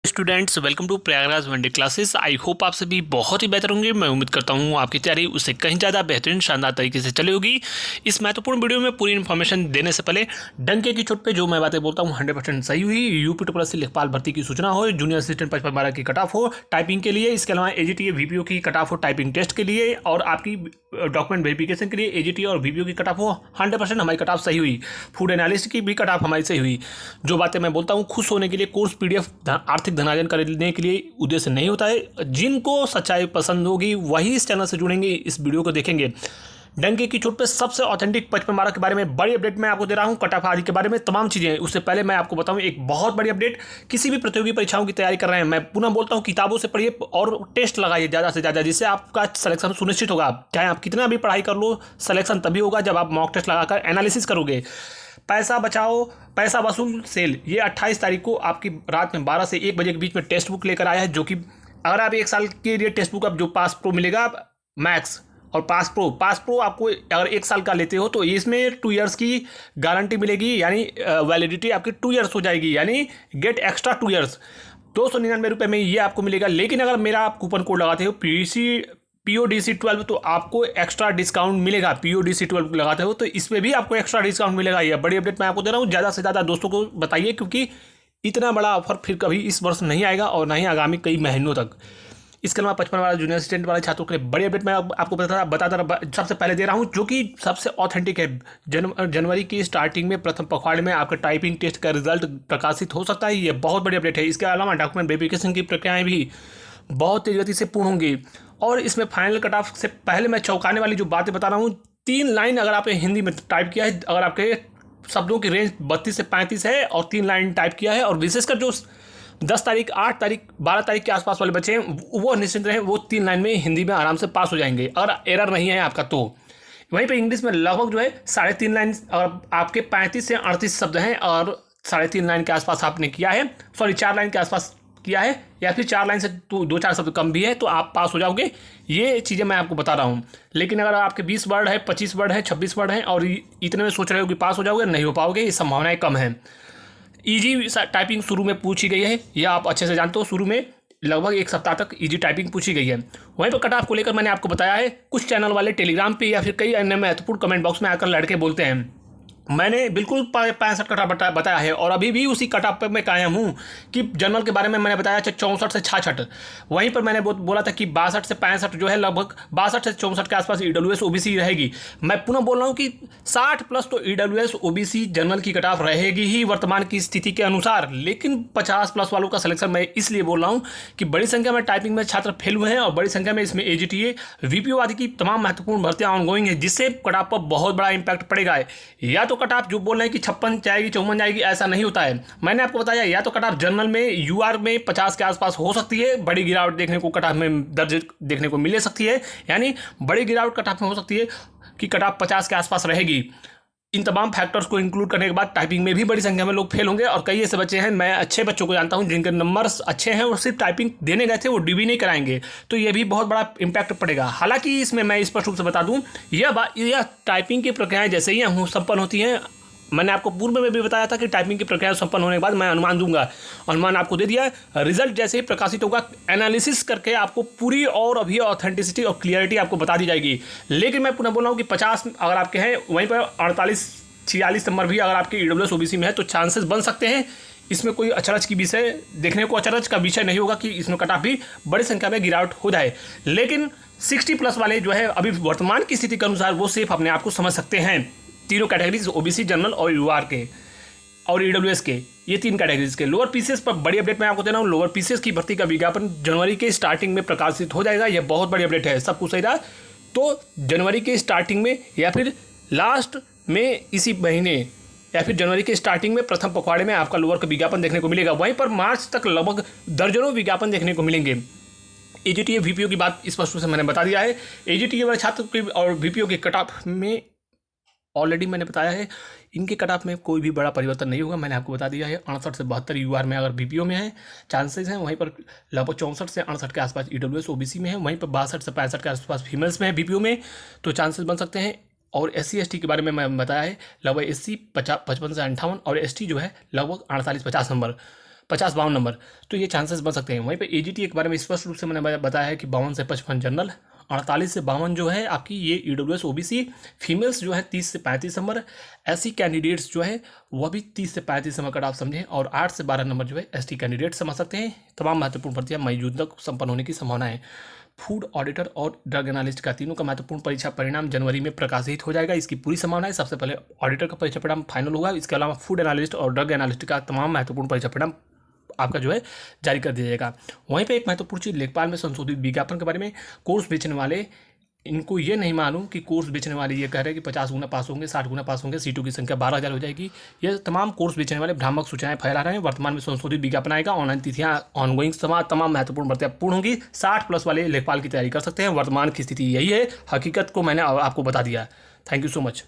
Students, welcome to Prayagraj one day classes. I hope आप सभी बहुत ही बेहतर होंगे। मैं उम्मीद करता हूँ आपकी तैयारी उससे कहीं ज़्यादा बेहतरीन शानदार तरीके से चली होगी। इस महत्वपूर्ण वीडियो में पूरी इन्फॉर्मेशन देने से पहले डंके की चोट पे जो मैं बातें बोलता हूँ 100% सही हुई। यूपी ट्रिपल एससी लेखपाल भर्ती की सूचना हो, जूनियर असिस्टेंट 55 की कट ऑफ हो टाइपिंग के लिए, इसके अलावा एजीटी वीपीओ की कट ऑफ हो टाइपिंग टेस्ट के लिए, और आपकी डॉक्यूमेंट वेरिफिकेशन के लिए एजीटी और वीपीओ की कट ऑफ हो 100% हमारी कट ऑफ सही हुई। फूड एनालिस्ट की भी कट ऑफ हमारी सही हुई। जो बातें मैं बोलता हूँ खुश होने के लिए कोर्स पीडीएफ आर्थिक धनार्जन करने के लिए उद्देश्य नहीं होता है। जिनको सच्चाई पसंद होगी वही इस चैनल से जुड़ेंगे, इस वीडियो को देखेंगे। डंके की चोट पे सबसे ऑथेंटिक 55 के बारे में बड़ी अपडेट मैं आपको दे रहा हूं, कट ऑफ आदि के बारे में तमाम चीज़ें। उससे पहले मैं आपको बताऊं एक बहुत बड़ी अपडेट। किसी भी प्रतियोगी परीक्षाओं की तैयारी कर रहे हैं, मैं पुनः बोलता हूं किताबों से पढ़िए और टेस्ट लगाइए ज़्यादा से ज़्यादा, जिससे आपका सिलेक्शन सुनिश्चित होगा। चाहे आप कितना भी पढ़ाई कर लो, सिलेक्शन तभी होगा जब आप मॉक टेस्ट लगाकर एनालिसिस करोगे। पैसा बचाओ पैसा वसूल सेल, ये 28 तारीख को आपकी रात में 12 से 1 बजे के बीच में टेक्स्ट बुक लेकर आया है। जो कि अगर आप 1 साल के लिए टेक्स्ट बुक, अब जो पास प्रो मिलेगा मैक्स और पास प्रो आपको अगर 1 साल का लेते हो तो इसमें 2 इयर्स की गारंटी मिलेगी, यानी वैलिडिटी आपकी 2 इयर्स हो जाएगी, यानी गेट एक्स्ट्रा 2 इयर्स। 299 रुपये में ये आपको मिलेगा। लेकिन अगर मेरा आप कूपन कोड लगाते हो PODC 12 तो आपको एक्स्ट्रा डिस्काउंट मिलेगा। PODC 12 लगाते हो तो इसमें भी आपको एक्स्ट्रा डिस्काउंट मिलेगा। ये बड़ी अपडेट मैं आपको दे रहा हूँ। ज़्यादा से ज़्यादा दोस्तों को बताइए, क्योंकि इतना बड़ा ऑफर फिर कभी इस वर्ष नहीं आएगा और ना ही आगामी कई महीनों तक। इसके अलावा 55 वाला जूनियर असिस्टेंट वाले छात्रों के लिए बड़ी अपडेट मैं आपको बताता सबसे पहले दे रहा हूँ, जो कि सबसे ऑथेंटिक है। जनवरी की स्टार्टिंग में प्रथम पखवाड़े में आपका टाइपिंग टेस्ट का रिजल्ट प्रकाशित हो सकता है। ये बहुत बड़ी अपडेट है। इसके अलावा डॉक्यूमेंट वेरिफिकेशन की प्रक्रियाएं भी बहुत तेज गति से पूर्ण होंगी। और इसमें फाइनल कट ऑफ से पहले मैं चौंकाने वाली जो बातें बता रहा हूँ, 3 लाइन अगर आपने हिंदी में टाइप किया है, अगर आपके शब्दों की रेंज 32 से 35 है और 3 लाइन टाइप किया है, और विशेषकर जो 10 तारीख 8 तारीख 12 तारीख के आसपास वाले बच्चे हैं वो निश्चिंत रहें, वो 3 लाइन में हिंदी में आराम से पास हो जाएंगे अगर एरर नहीं है आपका तो। वहीं पे इंग्लिश में लगभग जो है 3.5 लाइन, अगर आपके 35 से 38 शब्द हैं और 3.5 लाइन के आसपास आपने किया है, 4 लाइन के आसपास किया है, या फिर 4 लाइन से 2-4 शब्द कम भी है, तो आप पास हो जाओगे। ये चीज़ें मैं आपको बता रहा हूँ। लेकिन अगर आपके 20 वर्ड है, 25 वर्ड है, 26 वर्ड हैं और इतने में सोच रहे हो कि पास हो जाओगे, नहीं हो पाओगे, ये संभावनाएं कम है। ईजी टाइपिंग शुरू में पूछी गई है, यह आप अच्छे से जानते हो। शुरू में लगभग 1 सप्ताह तक ईजी टाइपिंग पूछी गई है। वहीं पर कट ऑफ को लेकर मैंने आपको बताया है। कुछ चैनल वाले टेलीग्राम पे या फिर कई अन्य महत्वपूर्ण कमेंट बॉक्स में आकर लड़के बोलते हैं, मैंने बिल्कुल 65 कट ऑफ बताया है और अभी भी उसी कट ऑफ पर मैं कायम हूँ कि जनरल के बारे में मैंने बताया 64 से 66। वहीं पर मैंने बोला था कि 62 से 65 जो है, लगभग 62 से 64 के आसपास EWS OBC रहेगी। मैं पुनः बोल रहा हूँ कि 60 प्लस तो EWS OBC जनरल की कट ऑफ रहेगी ही वर्तमान की स्थिति के अनुसार। लेकिन 50 प्लस वालों का सिलेक्शन मैं इसलिए बोल रहा हूँ कि बड़ी संख्या में टाइपिंग में छात्र फेल हुए हैं और बड़ी संख्या में इसमें AGTA VPO आदि की तमाम महत्वपूर्ण भर्तियाँ ऑनगोइंग है, जिससे कट ऑफ पर बहुत बड़ा इंपैक्ट पड़ेगा। या तो कट ऑफ जो बोल रहे हैं कि 56 जाएगी 54 जाएगी, ऐसा नहीं होता है। मैंने आपको बताया या तो कट ऑफ जनरल में UR में 50 के आसपास हो सकती है, बड़ी गिरावट देखने को कट ऑफ में दर्ज देखने को मिल सकती है, यानी बड़ी गिरावट कट ऑफ में हो सकती है कि कट ऑफ 50 के आसपास रहेगी। इन तमाम फैक्टर्स को इंक्लूड करने के बाद टाइपिंग में भी बड़ी संख्या में लोग फेल होंगे। और कई ऐसे बच्चे हैं, मैं अच्छे बच्चों को जानता हूं जिनके नंबर्स अच्छे हैं और सिर्फ टाइपिंग देने गए थे, वो DB नहीं कराएंगे, तो ये भी बहुत बड़ा इंपैक्ट पड़ेगा। हालांकि इसमें मैं स्पष्ट रूप से बता दूं, यह टाइपिंग की प्रक्रियाएं जैसे ही संपन्न होती हैं, मैंने आपको पूर्व में भी बताया था कि टाइपिंग की प्रक्रिया संपन्न होने के बाद मैं अनुमान दूंगा। अनुमान आपको दे दिया है। रिजल्ट जैसे ही प्रकाशित होगा, एनालिसिस करके आपको पूरी और अभी ऑथेंटिसिटी और क्लियरिटी आपको बता दी जाएगी। लेकिन मैं पुनः बोल रहा हूँ कि 50 अगर आपके हैं, वहीं पर 48-46 नंबर भी अगर आपके EWS OBC में है तो चांसेस बन सकते हैं। इसमें कोई अचरज की विषय देखने को, अचरज का विषय नहीं होगा कि इसमें कट ऑफ भी बड़ी संख्या में गिरावट हो जाए। लेकिन 60 प्लस वाले जो है अभी वर्तमान की स्थिति के अनुसार वो सिर्फ अपने आप को समझ सकते हैं। तीनों कैटेगरीज OBC, जनरल और UR के और EWS के, ये 3 कैटेगरीज के। लोअर पीसीएस पर बड़ी अपडेट मैं आपको दे रहा हूँ। लोअर पीसीएस की भर्ती का विज्ञापन जनवरी के स्टार्टिंग में प्रकाशित हो जाएगा। यह बहुत बड़ी अपडेट है। सब कुछ सही रहा तो जनवरी के स्टार्टिंग में या फिर लास्ट में इसी महीने या फिर जनवरी के स्टार्टिंग में प्रथम पखवाड़े में आपका लोअर का विज्ञापन देखने को मिलेगा। वहीं पर मार्च तक लगभग दर्जनों विज्ञापन देखने को मिलेंगे। AGTA VPO की बात स्पष्ट रूप से मैंने बता दिया है। AGTA वाले छात्र की और VPO के कट ऑफ में ऑलरेडी मैंने बताया है, इनके कट ऑफ में कोई भी बड़ा परिवर्तन नहीं होगा। मैंने आपको बता दिया है। 68 से 72 UR में अगर VPO में है चांसेस हैं। वहीं पर लगभग 64 से 68 के आसपास EWS OBC में है। वहीं पर 62 से 65 के आसपास फीमेल्स में है VPO में, तो चांसेस बन सकते हैं। और SC ST के बारे में मैं बताया है, लगभग SC 55 से 58 और ST जो है लगभग 48-50 नंबर। 50-52 नंबर, तो ये चांसेस बन सकते हैं। वहीं पे एजीटी के बारे में स्पष्ट रूप से मैंने बताया है कि 52 से 55 जनरल, 48 से 52 जो है आपकी ये ईडब्ल्यूएस ओबीसी, फीमेल्स जो है 30 से 35 नंबर, एससी कैंडिडेट्स जो है वह भी 30 से 35 नंबर का आप समझें, और 8 से 12 नंबर जो है एसटी कैंडिडेट समझ सकते हैं। तमाम महत्वपूर्ण भर्तियां मई जून तक संपन्न होने की संभावना है। फूड ऑडिटर और ड्रग एनालिस्ट का तीनों का महत्वपूर्ण परीक्षा परिणाम जनवरी में प्रकाशित हो जाएगा, इसकी पूरी संभावना है। सबसे पहले ऑडिटर का परीक्षा परिणाम फाइनल होगा, इसके अलावा फूड एनालिस्ट और ड्रग एनालिस्ट का तमाम महत्वपूर्ण परीक्षा परिणाम आपका जो है जारी कर दिया जाएगा। वहीं पे एक महत्वपूर्ण चीज़ लेखपाल में संशोधित विज्ञापन के बारे में, कोर्स बेचने वाले इनको ये नहीं मालूम कि कोर्स बेचने वाले ये कह रहे हैं कि 50 गुना पास होंगे, 60 गुना पास होंगे, सीटों की संख्या 12,000 हो जाएगी। ये तमाम कोर्स बेचने वाले भ्रामक सूचनाएं फैला रहे हैं। वर्तमान में संशोधित विज्ञापन आएगा, ऑनलाइन तिथियां ऑनगोइंग तमाम महत्वपूर्ण भर्तियां पूर्ण होंगी। 60+ वाले लेखपाल की तैयारी कर सकते हैं। वर्तमान की स्थिति यही है, हकीकत को मैंने आपको बता दिया। Thank you so much.